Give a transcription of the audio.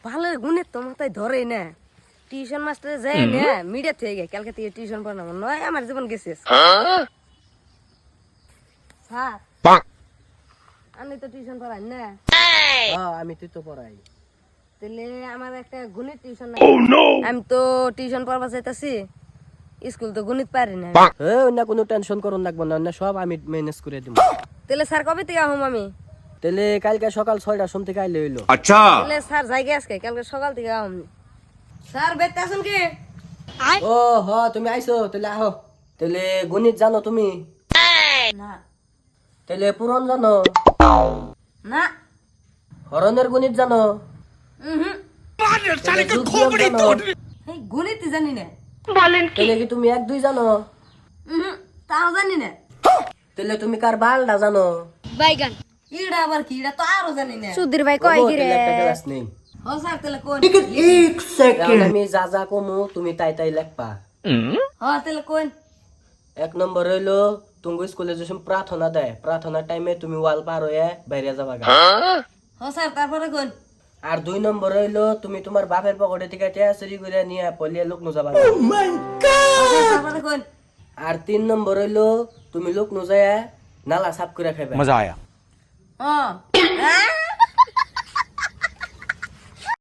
ভালো গুণে তো মাথায় ধরে না টিউশন মাস্টারে যায় না মিডিয়া থেকে গে কালকে থেকে টিউশন পড়ানো নয় আমার জীবন গেছে স্যার আমি তো টিউশন পড়াই না আমি তুই তো পড়াই। তাহলে আমার একটা গণিত টিউশন আমি তো টিউশন পড়বা চাইতাছি স্কুল তো গণিত পারি না না কোনো টেনশন করুন লাগবো না, না সব আমি ম্যানেজ করে দিব। তাহলে স্যার কবে থেকে আহম আমি তাহলে কালকে সকাল 6টার সময় থেকে আইলে হইলো। তাহলে স্যার যাইগে আজকে কালকে সকাল থেকে আহম স্যার বেতে আসুন কি ও তুমি আইছো, তাহলে আহো। তাহলে গণিত জানো তুমি? না তাহলে পুরন জানো? না হরনের গণিত জানো? তাহলে যোগ বিয়োগ জানো? এই গণিত জানি না তাহলে কি তুমি 1 2 জানো? তাও জানি না তাহলে তুমি কার বালটা জানো? বাইগান ইড়া আবার কি ইড়া তো আরো জানি না সুধীর ভাই কয় কি রে একটা ক্লাস নেই। ও স্যার তাহলে কোন এক সেকেন্ড আমি যা যা কমু তুমি তাই তাই লিখবা। হ্যাঁ তাহলে কোন 1 নম্বর হইলো তুমি স্কুলে যখন প্রার্থনা দেয় প্রার্থনার টাইমে তুমি ওয়াল পার হয়ে বাইরে যাবা গা। হ্যাঁ স্যার তারপরে কোন আর 2 নম্বর হইলো তুমি তোমার বাপের পকেটে থেকে টিয়া চুরি করে নিয়ে পলিয়ে লোক নো যাবা গা। তারপরে কোন আর 3 নম্বর হইলো তুমি লোক নো যায় নালা সাফ করে খাইবা। मजा आया। হ্যাঁ